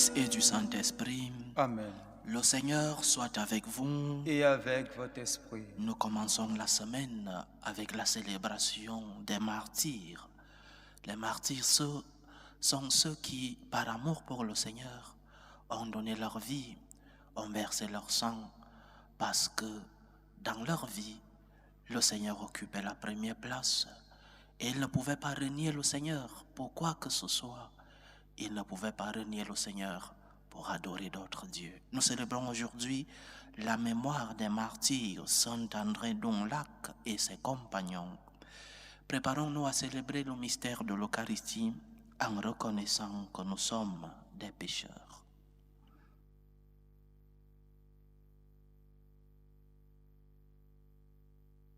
Fils et du Saint-Esprit. Amen. Le Seigneur soit avec vous. Et avec votre esprit. Nous commençons la semaine avec la célébration des martyrs. Les martyrs sont ceux qui, par amour pour le Seigneur, ont donné leur vie, ont versé leur sang, parce que dans leur vie, le Seigneur occupait la première place. Et ils ne pouvaient pas renier le Seigneur pour quoi que ce soit. Ils ne pouvaient pas renier le Seigneur pour adorer d'autres dieux. Nous célébrons aujourd'hui la mémoire des martyrs Saint André Donlac et ses compagnons. Préparons-nous à célébrer le mystère de l'Eucharistie en reconnaissant que nous sommes des pécheurs.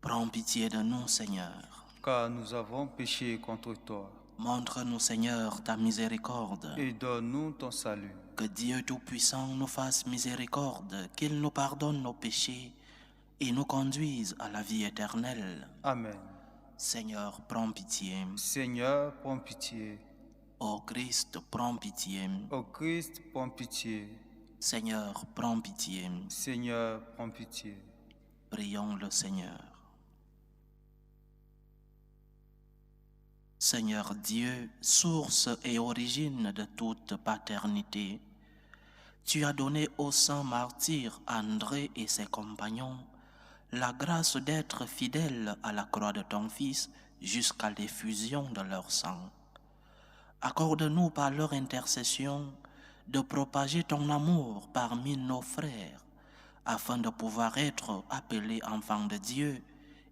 Prends pitié de nous, Seigneur. Car nous avons péché contre toi. Montre-nous, Seigneur, ta miséricorde. Et donne-nous ton salut. Que Dieu Tout-Puissant nous fasse miséricorde, qu'il nous pardonne nos péchés et nous conduise à la vie éternelle. Amen. Seigneur, prends pitié. Seigneur, prends pitié. Ô Christ, prends pitié. Ô Christ, prends pitié. Seigneur, prends pitié. Seigneur, prends pitié. Prions le Seigneur. Seigneur Dieu, source et origine de toute paternité, tu as donné aux saints martyrs André et ses compagnons la grâce d'être fidèles à la croix de ton Fils jusqu'à l'effusion de leur sang. Accorde-nous par leur intercession de propager ton amour parmi nos frères, afin de pouvoir être appelés enfants de Dieu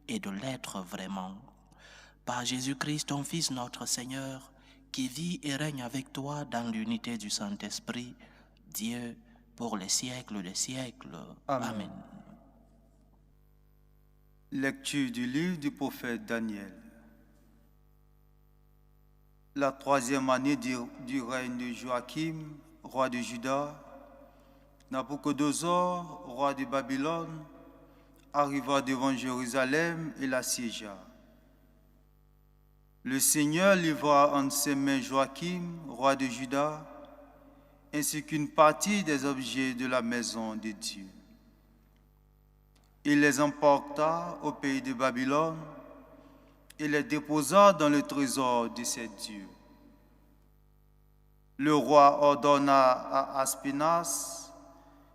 et de l'être vraiment. Par Jésus-Christ, ton Fils, notre Seigneur, qui vit et règne avec toi dans l'unité du Saint-Esprit, Dieu, pour les siècles des siècles. Amen. Amen. Lecture du livre du prophète Daniel. La 3e année du règne de Joachim, roi de Juda, Nabuchodonosor, roi de Babylone, arriva devant Jérusalem et l'assiégea. Le Seigneur livra entre ses mains Joachim, roi de Juda, ainsi qu'une partie des objets de la maison de Dieu. Il les emporta au pays de Babylone et les déposa dans le trésor de ses dieux. Le roi ordonna à Aspinas,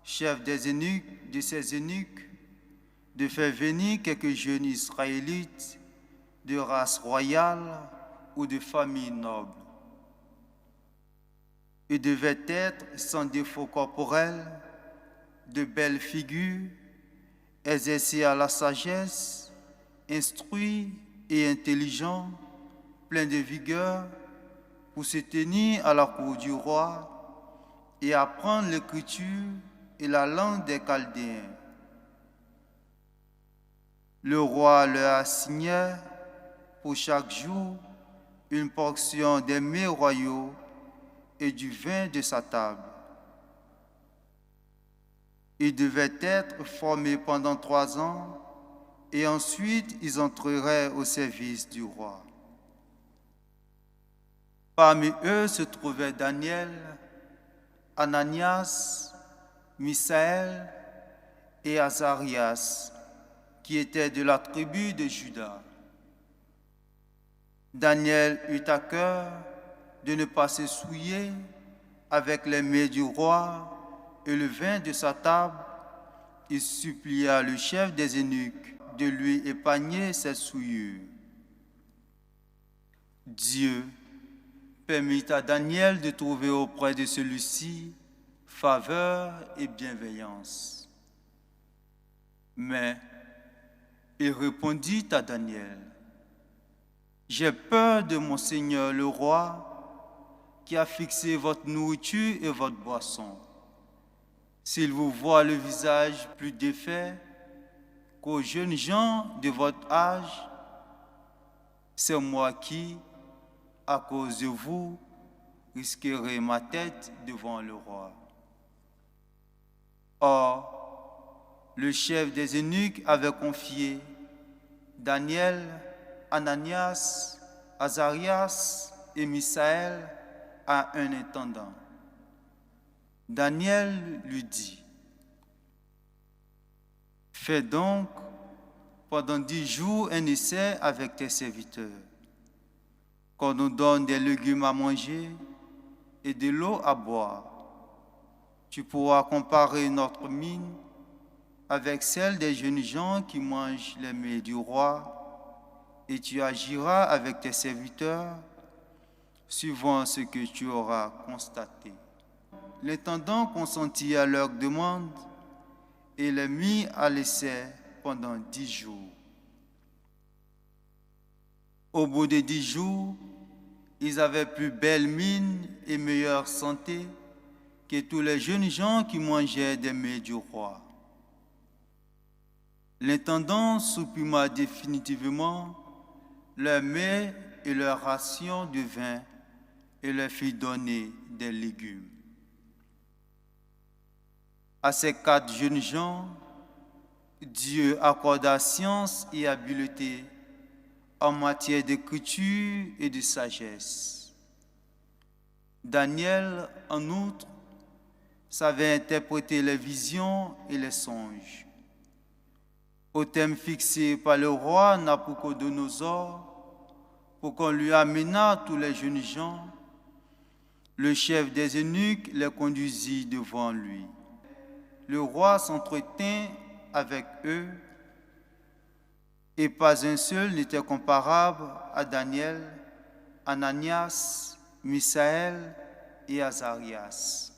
chef des eunuques, de ses eunuques, de faire venir quelques jeunes Israélites de race royale ou de famille noble. Ils devaient être sans défaut corporel, de belles figures, exercés à la sagesse, instruits et intelligents, pleins de vigueur, pour se tenir à la cour du roi et apprendre l'écriture et la langue des Chaldéens. Le roi leur assignait pour chaque jour une portion des mets royaux et du vin de sa table. Ils devaient être formés pendant 3 ans et ensuite ils entreraient au service du roi. Parmi eux se trouvaient Daniel, Ananias, Misaël et Azarias, qui étaient de la tribu de Juda. Daniel eut à cœur de ne pas se souiller avec les mets du roi et le vin de sa table. Il supplia le chef des eunuques de lui épargner cette souillure. Dieu permit à Daniel de trouver auprès de celui-ci faveur et bienveillance. Mais il répondit à Daniel: « J'ai peur de mon Seigneur le roi, qui a fixé votre nourriture et votre boisson. S'il vous voit le visage plus défait qu'aux jeunes gens de votre âge, c'est moi qui, à cause de vous, risquerai ma tête devant le roi. » Or, le chef des eunuques avait confié Daniel, Ananias, Azarias et Misaël à un intendant. Daniel lui dit, « Fais donc pendant 10 jours un essai avec tes serviteurs, qu'on nous donne des légumes à manger et de l'eau à boire. Tu pourras comparer notre mine avec celle des jeunes gens qui mangent les mets du roi, et tu agiras avec tes serviteurs suivant ce que tu auras constaté. » L'intendant consentit à leur demande et les mit à l'essai pendant 10 jours. Au bout de 10 jours, ils avaient plus belle mine et meilleure santé que tous les jeunes gens qui mangeaient des mets du roi. L'intendant supprima définitivement leurs mets et leurs rations de vin et leur fit donner des légumes. À ces 4 jeunes gens, Dieu accorda science et habileté en matière d'écriture et de sagesse. Daniel, en outre, savait interpréter les visions et les songes. Au thème fixé par le roi Nabuchodonosor, pour qu'on lui amenât tous les jeunes gens, le chef des eunuques les conduisit devant lui. Le roi s'entretint avec eux, et pas un seul n'était comparable à Daniel, Ananias, Misaël et Azarias.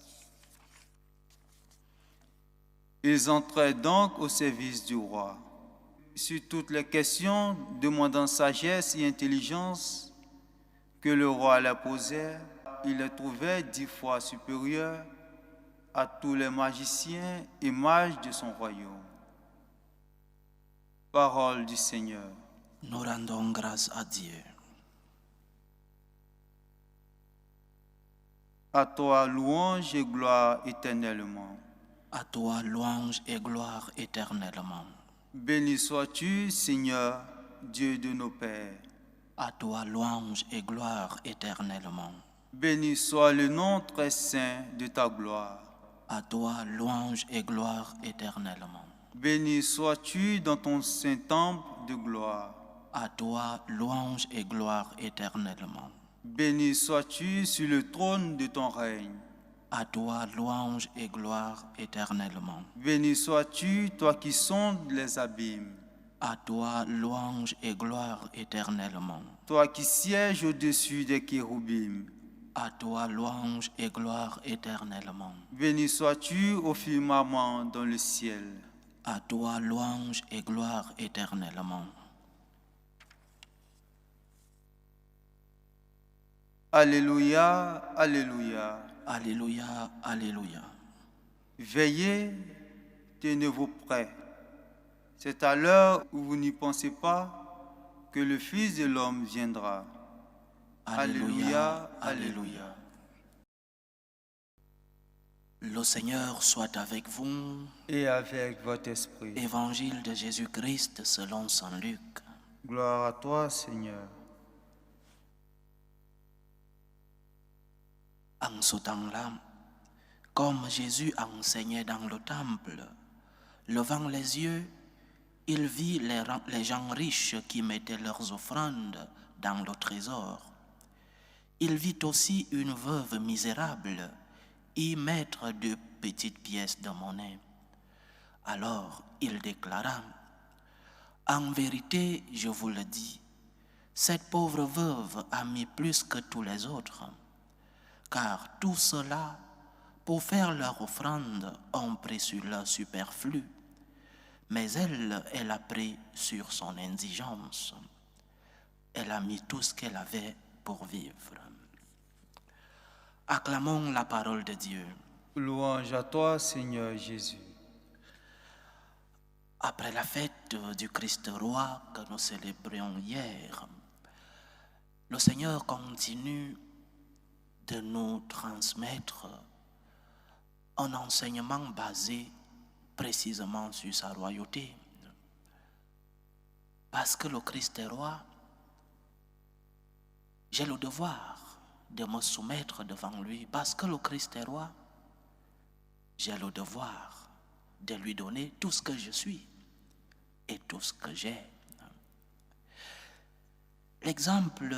Ils entrèrent donc au service du roi. Sur toutes les questions demandant sagesse et intelligence que le roi leur posait, il les trouvait 10 fois supérieurs à tous les magiciens et mages de son royaume. Parole du Seigneur. Nous rendons grâce à Dieu. À toi, louange et gloire éternellement. À toi, louange et gloire éternellement. Béni sois-tu, Seigneur, Dieu de nos pères. À toi, louange et gloire éternellement. Béni soit le nom très saint de ta gloire. À toi, louange et gloire éternellement. Béni sois-tu dans ton saint temple de gloire. À toi, louange et gloire éternellement. Béni sois-tu sur le trône de ton règne. À toi, louange et gloire éternellement. Béni sois-tu, toi qui sondes les abîmes. À toi, louange et gloire éternellement. Toi qui sièges au-dessus des kéroubim. À toi, louange et gloire éternellement. Béni sois-tu au firmament dans le ciel. À toi, louange et gloire éternellement. Alléluia, alléluia. Alléluia, alléluia. Veillez, tenez-vous prêts. C'est à l'heure où vous n'y pensez pas que le Fils de l'homme viendra. Alléluia, alléluia. Le Seigneur soit avec vous. Et avec votre esprit. Évangile de Jésus-Christ selon saint Luc. Gloire à toi, Seigneur. En ce temps-là, comme Jésus enseignait dans le temple, levant les yeux, il vit les gens riches qui mettaient leurs offrandes dans le trésor. Il vit aussi une veuve misérable y mettre 2 petites pièces de monnaie. Alors il déclara, « En vérité, je vous le dis, cette pauvre veuve a mis plus que tous les autres, car tous ceux-là, pour faire leur offrande, ont pris sur leur superflu, mais elle a pris sur son indigence. Elle a mis tout ce qu'elle avait pour vivre. » Acclamons la parole de Dieu. Louange à toi, Seigneur Jésus. Après la fête du Christ roi que nous célébrions hier, le Seigneur continue de nous transmettre un enseignement basé précisément sur sa royauté. Parce que le Christ est roi, j'ai le devoir de me soumettre devant lui. Parce que le Christ est roi, j'ai le devoir de lui donner tout ce que je suis et tout ce que j'ai. L'exemple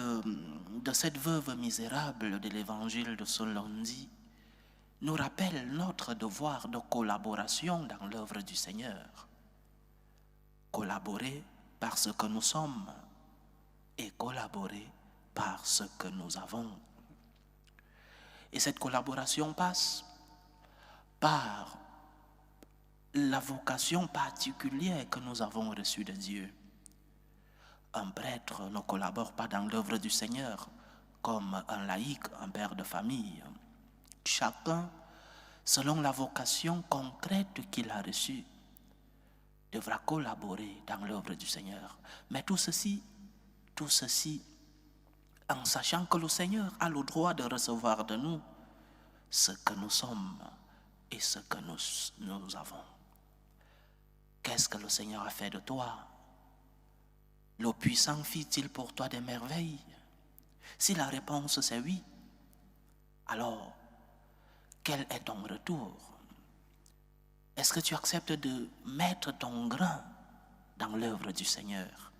de cette veuve misérable de l'évangile de ce lundi nous rappelle notre devoir de collaboration dans l'œuvre du Seigneur. Collaborer par ce que nous sommes et collaborer par ce que nous avons. Et cette collaboration passe par la vocation particulière que nous avons reçue de Dieu. Un prêtre ne collabore pas dans l'œuvre du Seigneur comme un laïc, un père de famille. Chacun, selon la vocation concrète qu'il a reçue, devra collaborer dans l'œuvre du Seigneur. Mais tout ceci, en sachant que le Seigneur a le droit de recevoir de nous ce que nous sommes et ce que nous avons. Qu'est-ce que le Seigneur a fait de toi? Le puissant fit-il pour toi des merveilles? Si la réponse c'est oui, alors quel est ton retour? Est-ce que tu acceptes de mettre ton grain dans l'œuvre du Seigneur?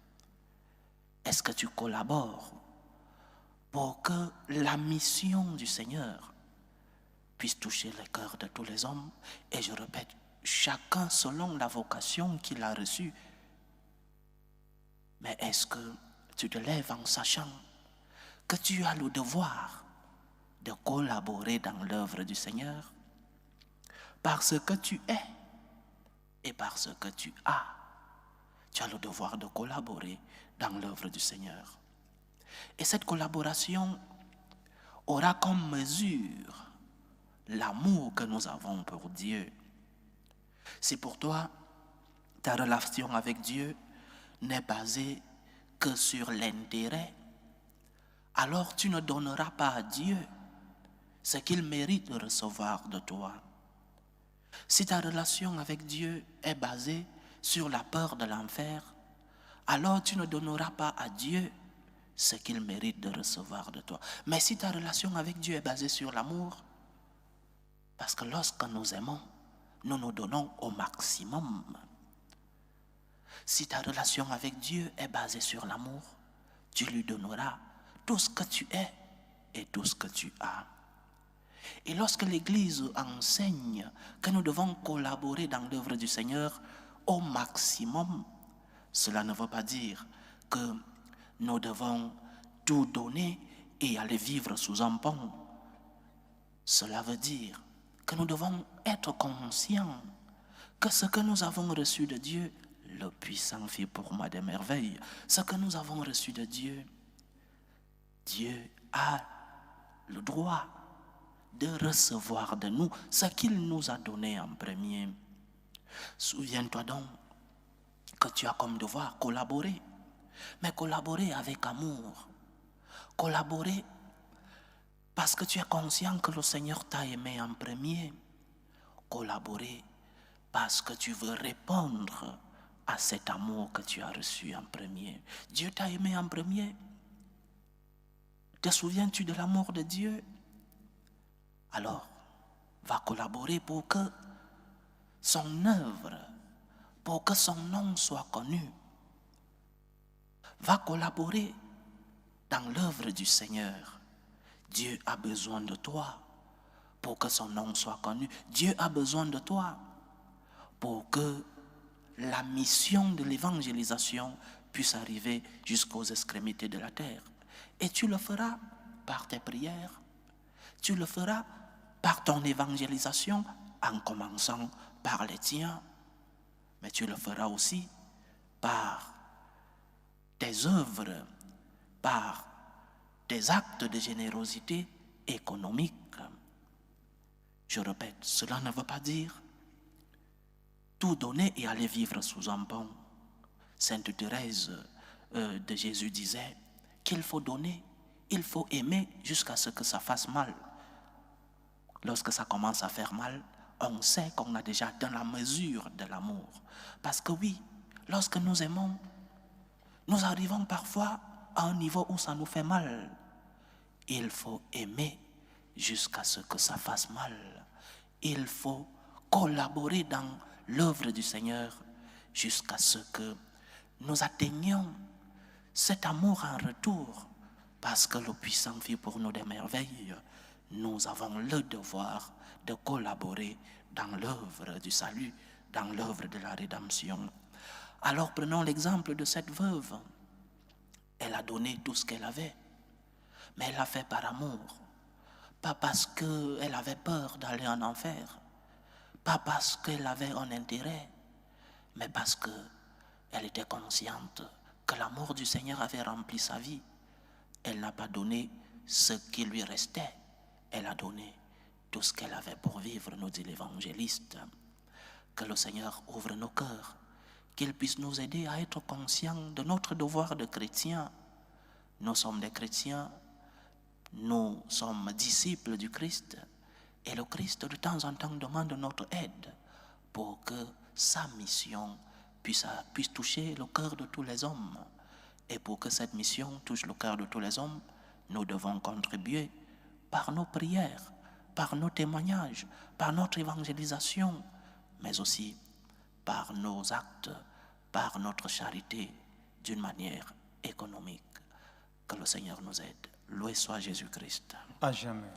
Est-ce que tu collabores pour que la mission du Seigneur puisse toucher le cœur de tous les hommes? Et je répète, chacun selon la vocation qu'il a reçue. Mais est-ce que tu te lèves en sachant que tu as le devoir de collaborer dans l'œuvre du Seigneur? Parce que tu es et parce que tu as le devoir de collaborer dans l'œuvre du Seigneur. Et cette collaboration aura comme mesure l'amour que nous avons pour Dieu. Si pour toi, ta relation avec Dieu n'est basée que sur l'intérêt, alors tu ne donneras pas à Dieu ce qu'il mérite de recevoir de toi. Si ta relation avec Dieu est basée sur la peur de l'enfer, alors tu ne donneras pas à Dieu ce qu'il mérite de recevoir de toi. Mais si ta relation avec Dieu est basée sur l'amour, parce que lorsque nous aimons, nous nous donnons au maximum. Si ta relation avec Dieu est basée sur l'amour, tu lui donneras tout ce que tu es et tout ce que tu as. Et lorsque l'Église enseigne que nous devons collaborer dans l'œuvre du Seigneur au maximum, cela ne veut pas dire que nous devons tout donner et aller vivre sous un pont. Cela veut dire que nous devons être conscients que ce que nous avons reçu de Dieu, le puissant fit pour moi des merveilles, ce que nous avons reçu de Dieu, Dieu a le droit de recevoir de nous ce qu'il nous a donné en premier. Souviens-toi donc que tu as comme devoir collaborer, mais collaborer avec amour, collaborer parce que tu es conscient que le Seigneur t'a aimé en premier, collaborer parce que tu veux répondre à cet amour que tu as reçu en premier. Dieu t'a aimé en premier. Te souviens-tu de l'amour de Dieu? Alors, va collaborer pour que son œuvre, pour que son nom soit connu. Va collaborer dans l'œuvre du Seigneur. Dieu a besoin de toi pour que son nom soit connu. Dieu a besoin de toi pour que la mission de l'évangélisation puisse arriver jusqu'aux extrémités de la terre. Et tu le feras par tes prières. Tu le feras par ton évangélisation, en commençant par les tiens. Mais tu le feras aussi par tes œuvres, par tes actes de générosité économique. Je répète, cela ne veut pas dire tout donner et aller vivre sous un pont. Sainte Thérèse de Jésus disait qu'il faut donner, il faut aimer jusqu'à ce que ça fasse mal. Lorsque ça commence à faire mal, on sait qu'on a déjà dans la mesure de l'amour. Parce que oui, lorsque nous aimons, nous arrivons parfois à un niveau où ça nous fait mal. Il faut aimer jusqu'à ce que ça fasse mal. Il faut collaborer dans l'œuvre du Seigneur jusqu'à ce que nous atteignions cet amour en retour, parce que le puissant fit pour nous des merveilles. Nous avons le devoir de collaborer dans l'œuvre du salut, dans l'œuvre de la rédemption. Alors prenons l'exemple de cette veuve. Elle a donné tout ce qu'elle avait, mais elle l'a fait par amour. Pas parce qu'elle avait peur d'aller en enfer, pas parce qu'elle avait un intérêt, mais parce qu'elle était consciente que l'amour du Seigneur avait rempli sa vie. Elle n'a pas donné ce qui lui restait, elle a donné tout ce qu'elle avait pour vivre, nous dit l'évangéliste. Que le Seigneur ouvre nos cœurs, qu'il puisse nous aider à être conscients de notre devoir de chrétiens. Nous sommes des chrétiens, nous sommes disciples du Christ, et le Christ de temps en temps demande notre aide pour que sa mission puisse toucher le cœur de tous les hommes. Et pour que cette mission touche le cœur de tous les hommes, nous devons contribuer par nos prières, par nos témoignages, par notre évangélisation, mais aussi par nos actes, par notre charité d'une manière économique. Que le Seigneur nous aide. Loué soit Jésus-Christ. À jamais.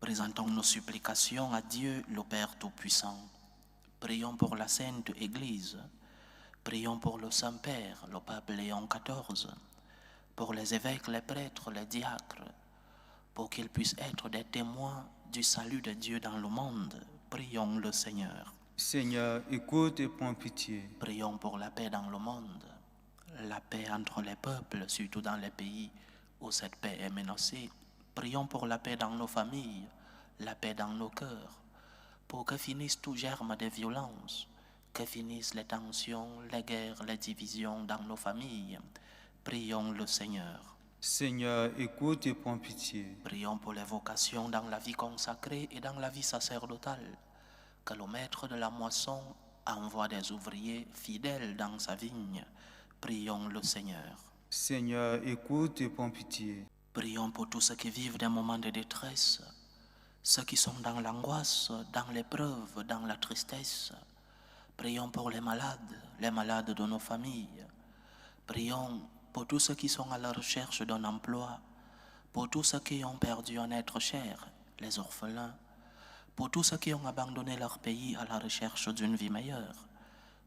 Présentons nos supplications à Dieu, le Père Tout-Puissant. Prions pour la Sainte Église. Prions pour le Saint-Père, le Pape Léon XIV, pour les évêques, les prêtres, les diacres, pour qu'ils puissent être des témoins du salut de Dieu dans le monde. Prions le Seigneur. Seigneur, écoute et prends pitié. Prions pour la paix dans le monde, la paix entre les peuples, surtout dans les pays où cette paix est menacée. Prions pour la paix dans nos familles, la paix dans nos cœurs, pour que finisse tout germe de violence, que finissent les tensions, les guerres, les divisions dans nos familles. Prions le Seigneur. Seigneur, écoute et prends pitié. Prions pour les vocations dans la vie consacrée et dans la vie sacerdotale. Que le maître de la moisson envoie des ouvriers fidèles dans sa vigne. Prions le Seigneur. Seigneur, écoute et prends pitié. Prions pour tous ceux qui vivent des moments de détresse, ceux qui sont dans l'angoisse, dans l'épreuve, dans la tristesse. Prions pour les malades de nos familles. Prions pour tous ceux qui sont à la recherche d'un emploi, pour tous ceux qui ont perdu un être cher, les orphelins, pour tous ceux qui ont abandonné leur pays à la recherche d'une vie meilleure.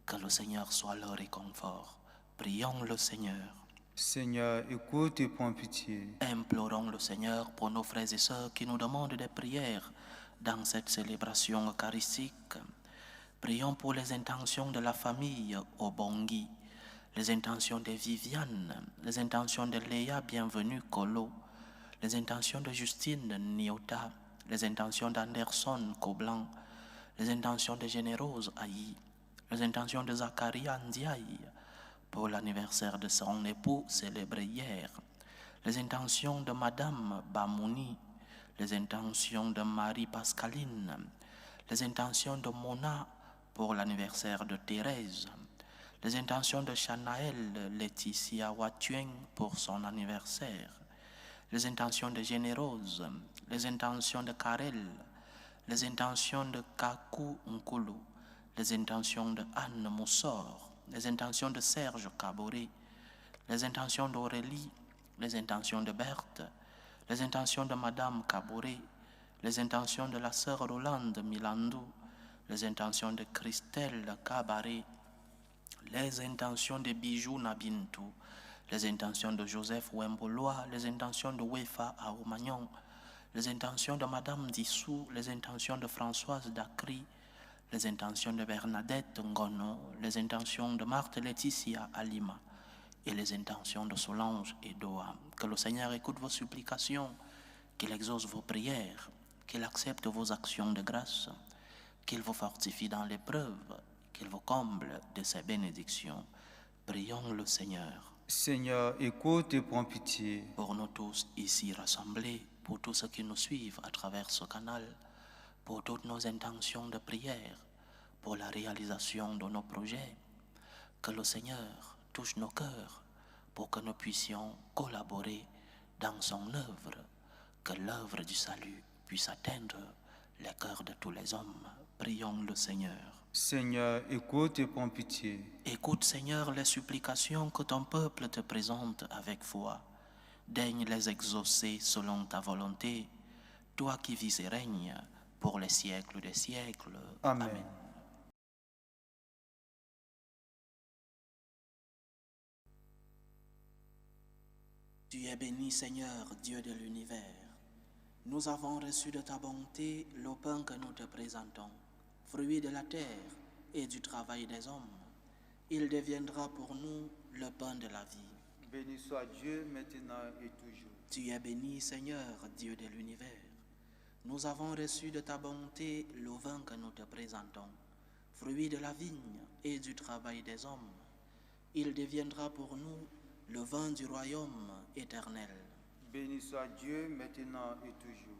Que le Seigneur soit leur réconfort. Prions le Seigneur. Seigneur, écoute et prends pitié. Implorons le Seigneur pour nos frères et sœurs qui nous demandent des prières dans cette célébration eucharistique. Prions pour les intentions de la famille Obongui, les intentions de Viviane, les intentions de Léa Bienvenue Kolo, les intentions de Justine Niota, les intentions d'Anderson Koblan, les intentions de Générose Aïe, les intentions de Zacharia Ndiaye pour l'anniversaire de son époux célébré hier, les intentions de Madame Bamouni, les intentions de Marie Pascaline, les intentions de Mona pour l'anniversaire de Thérèse, les intentions de Chanaël Laetitia Watueng pour son anniversaire, les intentions de Générose, les intentions de Karel, les intentions de Kaku Nkulu, les intentions de Anne Moussor, les intentions de Serge Kaboré, les intentions d'Aurélie, les intentions de Berthe, les intentions de Madame Kaboré, les intentions de la sœur Rolande Milandou, les intentions de Christelle Kabaré, les intentions de Bijou Nabintou, les intentions de Joseph Wemboloa, les intentions de Wefa Aoumagnon, les intentions de Madame Dissou, les intentions de Françoise Dacry, les intentions de Bernadette Ngono, les intentions de Marthe Laetitia Alima et les intentions de Solange et Doha. Que le Seigneur écoute vos supplications, qu'il exauce vos prières, qu'il accepte vos actions de grâce, qu'il vous fortifie dans l'épreuve, qu'il vous comble de ses bénédictions. Prions le Seigneur. Seigneur, écoute et prends pitié. Pour nous tous ici rassemblés, pour tous ceux qui nous suivent à travers ce canal, pour toutes nos intentions de prière, pour la réalisation de nos projets, que le Seigneur touche nos cœurs pour que nous puissions collaborer dans son œuvre, que l'œuvre du salut puisse atteindre les cœurs de tous les hommes. Prions le Seigneur. Seigneur, écoute et prends pitié. Écoute, Seigneur, les supplications que ton peuple te présente avec foi. Daigne les exaucer selon ta volonté, toi qui vis et règnes pour les siècles des siècles. Amen. Amen. Tu es béni, Seigneur, Dieu de l'univers. Nous avons reçu de ta bonté le pain que nous te présentons, fruit de la terre et du travail des hommes. Il deviendra pour nous le pain de la vie. Béni soit Dieu maintenant et toujours. Tu es béni, Seigneur, Dieu de l'univers. Nous avons reçu de ta bonté le vin que nous te présentons, fruit de la vigne et du travail des hommes. Il deviendra pour nous le vin du royaume éternel. Béni soit Dieu maintenant et toujours.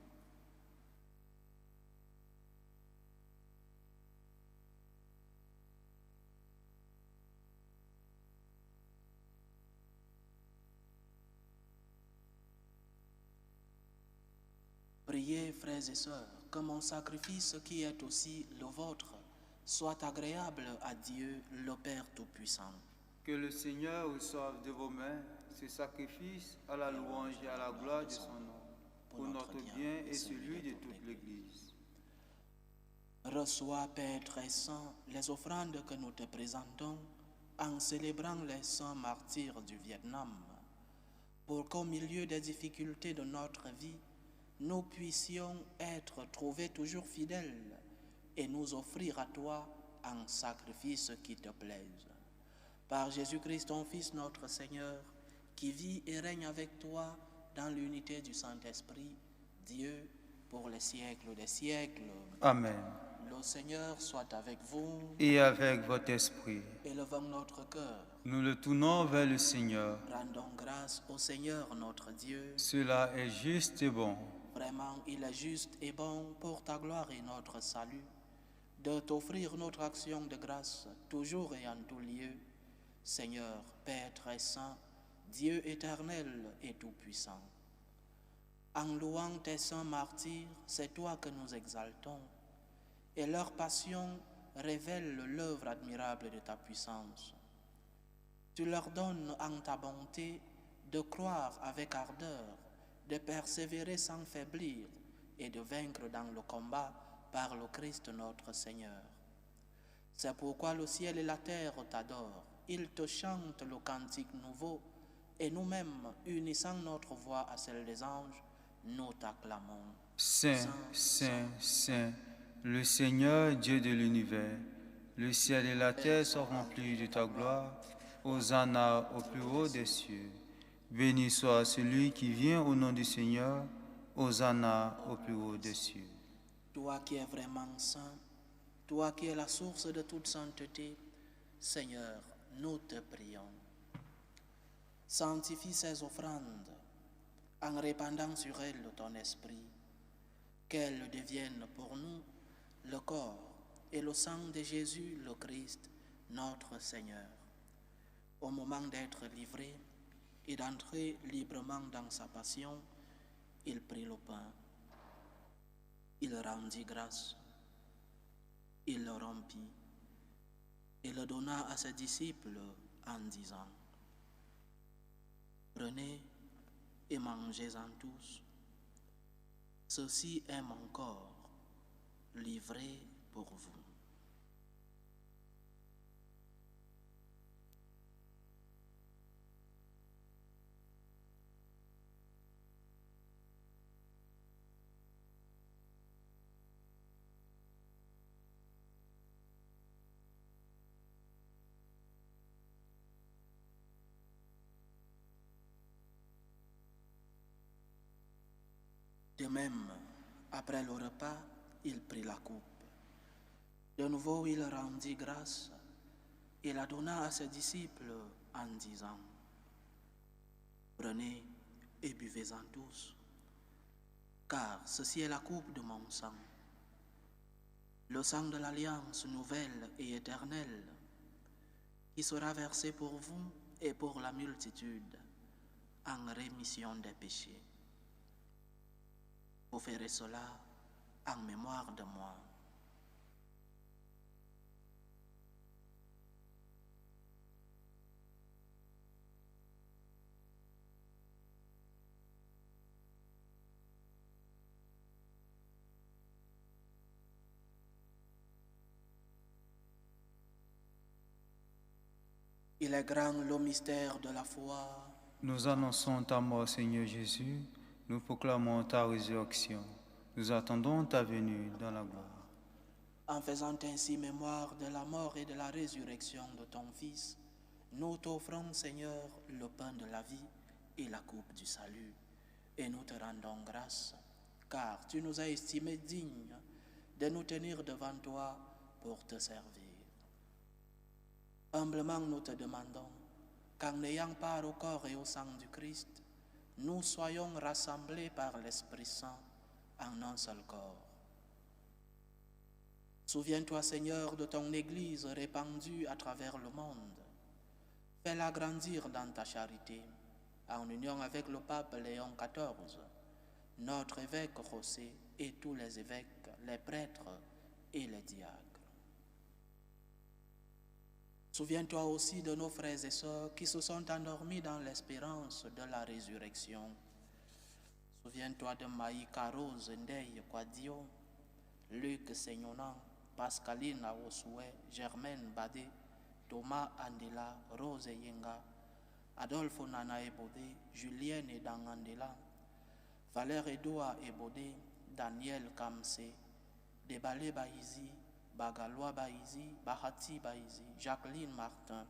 Priez, frères et sœurs, que mon sacrifice qui est aussi le vôtre soit agréable à Dieu, le Père Tout-Puissant. Que le Seigneur reçoive de vos mains ce sacrifice à la louange et à la gloire de son nom, pour notre bien et celui de toute l'Église. Reçois, Père très saint, les offrandes que nous te présentons en célébrant les saints martyrs du Vietnam, pour qu'au milieu des difficultés de notre vie, nous puissions être trouvés toujours fidèles et nous offrir à toi un sacrifice qui te plaise. Par Jésus-Christ, ton Fils, notre Seigneur, qui vit et règne avec toi dans l'unité du Saint-Esprit, Dieu, pour les siècles des siècles. Amen. Le Seigneur soit avec vous. Et avec votre esprit. Élevons notre cœur. Nous le tournons vers le Seigneur. Rendons grâce au Seigneur notre Dieu. Cela est juste et bon. Vraiment, il est juste et bon pour ta gloire et notre salut, de t'offrir notre action de grâce, toujours et en tout lieu. Seigneur, Père très saint, Dieu éternel et tout-puissant. En louant tes saints martyrs, c'est toi que nous exaltons, et leur passion révèle l'œuvre admirable de ta puissance. Tu leur donnes en ta bonté de croire avec ardeur, de persévérer sans faiblir et de vaincre dans le combat par le Christ notre Seigneur. C'est pourquoi le ciel et la terre t'adorent. Ils te chantent le cantique nouveau et nous-mêmes, unissant notre voix à celle des anges, nous t'acclamons. Saint, Saint, Saint, le Seigneur Dieu de l'univers, le ciel et la terre sont remplis de ta gloire. Hosanna au plus haut des cieux. Béni soit celui qui vient au nom du Seigneur. Hosanna au plus haut des cieux. Toi qui es vraiment saint, toi qui es la source de toute sainteté, Seigneur, nous te prions. Sanctifie ces offrandes en répandant sur elles ton esprit, qu'elles deviennent pour nous le corps et le sang de Jésus le Christ, notre Seigneur. Au moment d'être livré et d'entrer librement dans sa passion, il prit le pain, il rendit grâce, il le rompit et le donna à ses disciples en disant: prenez et mangez-en tous. Ceci est mon corps, livré pour vous. De même, après le repas, il prit la coupe. De nouveau, il rendit grâce et la donna à ses disciples en disant: prenez et buvez-en tous, car ceci est la coupe de mon sang, le sang de l'alliance nouvelle et éternelle, qui sera versé pour vous et pour la multitude en rémission des péchés. Vous ferez cela en mémoire mémoire de moi. Il est grand le mystère de la foi. Nous annonçons ta mort, Seigneur Jésus. Nous proclamons ta résurrection. Nous attendons ta venue dans la gloire. En faisant ainsi mémoire de la mort et de la résurrection de ton Fils, nous t'offrons, Seigneur, le pain de la vie et la coupe du salut. Et nous te rendons grâce, car tu nous as estimés dignes de nous tenir devant toi pour te servir. Humblement nous te demandons qu'en n'ayant part au corps et au sang du Christ, nous soyons rassemblés par l'Esprit Saint en un seul corps. Souviens-toi, Seigneur, de ton Église répandue à travers le monde. Fais-la grandir dans ta charité, en union avec le pape Léon XIV, notre évêque José et tous les évêques, les prêtres et les diacres. Souviens-toi aussi de nos frères et sœurs qui se sont endormis dans l'espérance de la résurrection. Souviens-toi de Maïka Rose Ndeye Kwadio, Luc Seignonan, Pascaline Awosoué, Germaine Badé, Thomas Andela, Rose Yenga, Adolphe Nana Ebodé, Julienne Edangandela, Valère Edoa Ebodé, Daniel Kamse, Debale Baïzi, Bagalois Baïzi, Bahati Baïzi, Jacqueline Martin,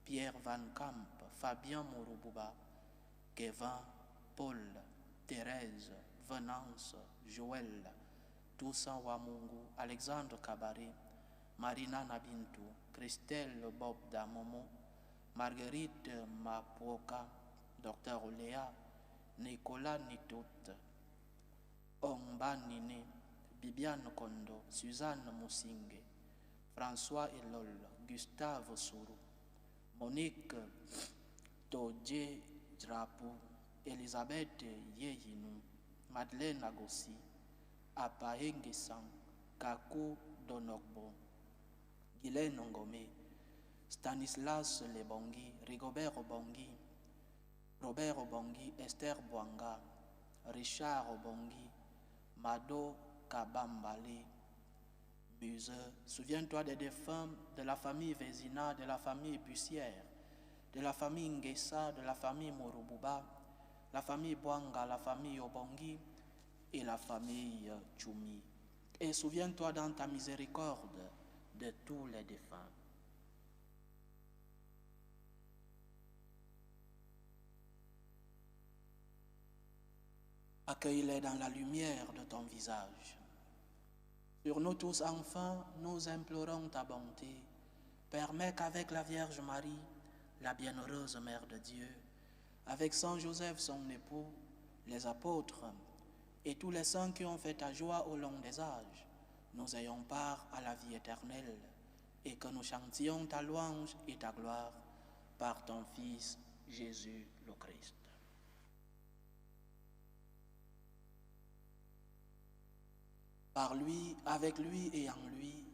Pierre Van Camp, Fabien Morububa, Kevin, Paul, Thérèse, Venance, Joël, Toussaint Wamungu, Alexandre Kabare, Marina Nabintu, Christelle Bob Damomo, Marguerite Mapoka, Dr Oléa, Nicolas Nitout, Omba Nine, Bibiane Kondo, Suzanne Moussingue, François Elol, Gustave Sourou, Monique Todje Drapo, Elisabeth Yehinu, Madeleine Agossi, Apahenge Sang, Kaku Donogbo, Guylaine Ngomé, Stanislas Lebongi, Rigobert Obongi, Robert Obongi, Esther Bouanga, Richard Obongi, Mado Kabambale, Buse. Souviens-toi des défunts de la famille Vézina, de la famille Bussière, de la famille Ngessa, de la famille Morububa, la famille Bouanga, la famille Obongi et la famille Tchoumi. Et souviens-toi dans ta miséricorde de tous les défunts. Accueille-les dans la lumière de ton visage. Sur nous tous, enfin, nous implorons ta bonté. Permets qu'avec la Vierge Marie, la bienheureuse Mère de Dieu, avec Saint Joseph, son époux, les apôtres et tous les saints qui ont fait ta joie au long des âges, nous ayons part à la vie éternelle et que nous chantions ta louange et ta gloire par ton Fils Jésus le Christ. Par lui, avec lui et en lui,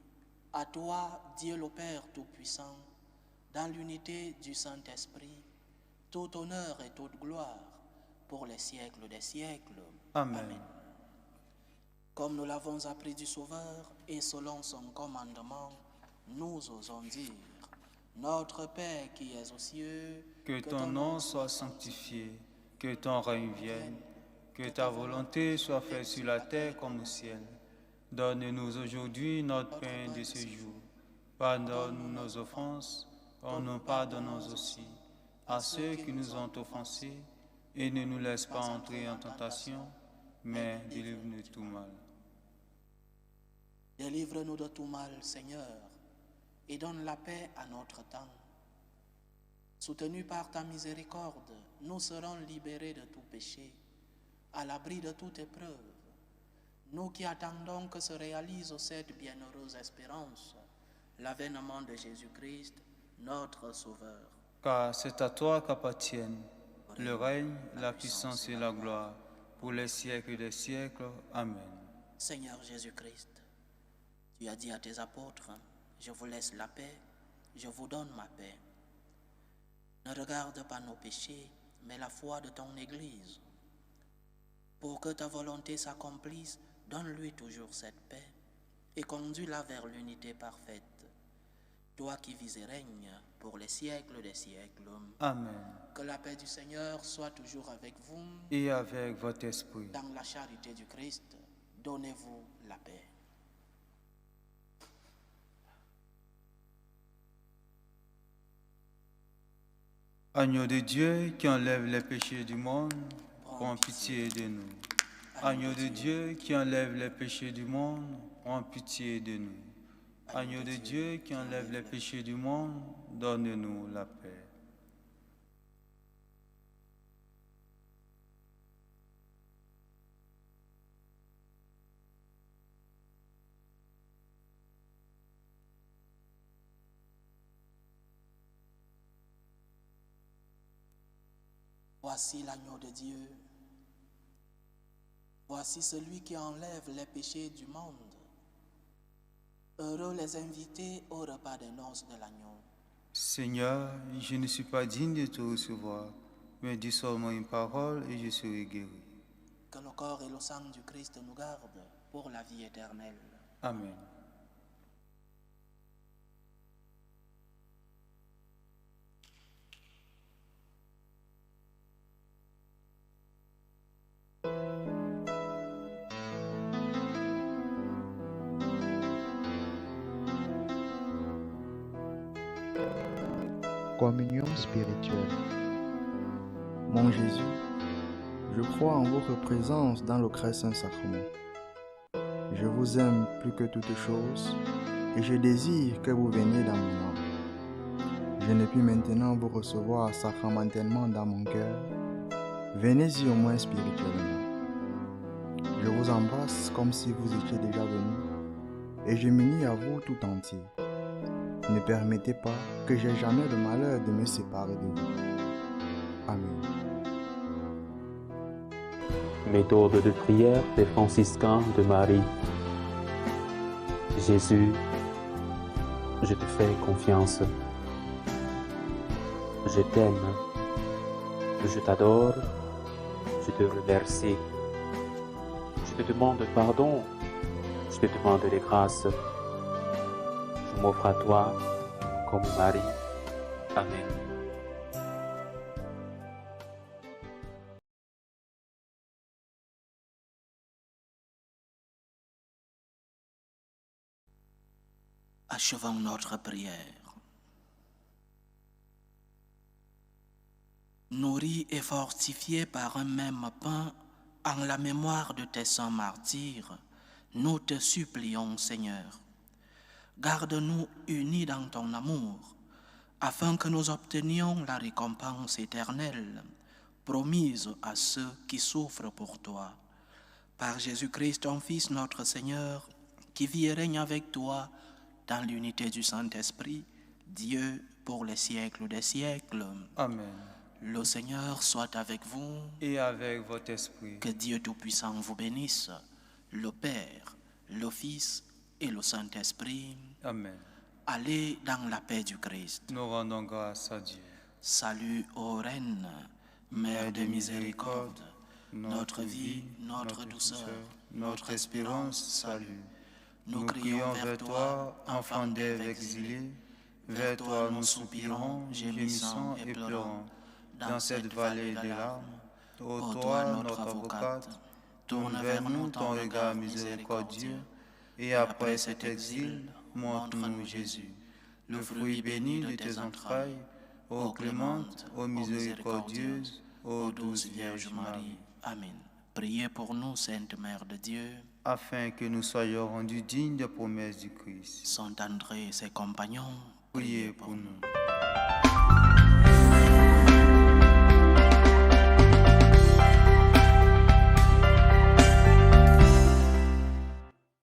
à toi, Dieu le Père Tout-Puissant, dans l'unité du Saint-Esprit, tout honneur et toute gloire pour les siècles des siècles. Amen. Amen. Comme nous l'avons appris du Sauveur et selon son commandement, nous osons dire, Notre Père qui es aux cieux, que ton nom soit sanctifié, que ton règne vienne, que ta volonté soit faite sur la terre comme au ciel. Donne-nous aujourd'hui notre pain de ce jour. Pardonne nos offenses, comme nous pardonnons aussi à ceux qui nous ont offensés, et ne nous laisse pas entrer en tentation, mais délivre-nous de tout mal. Délivre-nous de tout mal, Seigneur, et donne la paix à notre temps. Soutenus par ta miséricorde, nous serons libérés de tout péché, à l'abri de toute épreuve. Nous qui attendons que se réalise cette bienheureuse espérance, l'avènement de Jésus-Christ, notre Sauveur. Car c'est à toi qu'appartiennent le règne, la puissance et la gloire, pour les siècles des siècles. Amen. Seigneur Jésus-Christ, tu as dit à tes apôtres, je vous laisse la paix, je vous donne ma paix. Ne regarde pas nos péchés, mais la foi de ton Église. Pour que ta volonté s'accomplisse, donne-lui toujours cette paix et conduis-la vers l'unité parfaite. Toi qui vis et règnes pour les siècles des siècles. Amen. Que la paix du Seigneur soit toujours avec vous. Et avec votre esprit. Dans la charité du Christ, donnez-vous la paix. Agneau de Dieu qui enlève les péchés du monde, prends pitié de nous. Agneau de Dieu qui enlève les péchés du monde, prends pitié de nous. Agneau de Dieu qui enlève les péchés du monde, donne-nous la paix. Voici l'agneau de Dieu. Voici celui qui enlève les péchés du monde. Heureux les invités au repas des noces de l'agneau. Seigneur, je ne suis pas digne de te recevoir, mais dis seulement une parole et je serai guéri. Que le corps et le sang du Christ nous gardent pour la vie éternelle. Amen. Communion spirituelle. Mon Jésus, je crois en votre présence dans le très saint sacrement. Je vous aime plus que toute chose et je désire que vous veniez dans mon âme. Je ne puis maintenant vous recevoir sacramentellement dans mon cœur. Venez-y au moins spirituellement. Je vous embrasse comme si vous étiez déjà venu et je m'unis à vous tout entier. Ne permettez pas que j'aie jamais le malheur de me séparer de vous. Amen. Méthode de prière des franciscains de Marie. Jésus, je te fais confiance. Je t'aime. Je t'adore. Je te remercie. Je te demande pardon. Je te demande des grâces. Je m'offre à toi comme Marie. Amen. Achevons notre prière. Nourris et fortifiés par un même pain, en la mémoire de tes saints martyrs, nous te supplions, Seigneur. Garde-nous unis dans ton amour, afin que nous obtenions la récompense éternelle promise à ceux qui souffrent pour toi. Par Jésus-Christ, ton Fils, notre Seigneur, qui vit et règne avec toi dans l'unité du Saint-Esprit, Dieu pour les siècles des siècles. Amen. Le Seigneur soit avec vous. Et avec votre esprit. Que Dieu Tout-Puissant vous bénisse, le Père, le Fils et le Saint-Esprit. Amen. Allez dans la paix du Christ. Nous rendons grâce à Dieu. Salut ô Reine, Mère de miséricorde, notre vie, notre douceur, notre espérance, salut. Nous crions vers toi, enfant d'Ève exilée, vers toi nous soupirons, gémissons et pleurons. Dans cette vallée des larmes, ô toi, notre avocate, tourne vers nous ton regard miséricordieux, et après cet exil, montre-nous Jésus, le fruit béni de tes entrailles, ô clémente, ô miséricordieuse, ô douce Vierge Marie. Amen. Priez pour nous, Sainte Mère de Dieu, afin que nous soyons rendus dignes des promesses du Christ. Saint André et ses compagnons, Priez pour nous.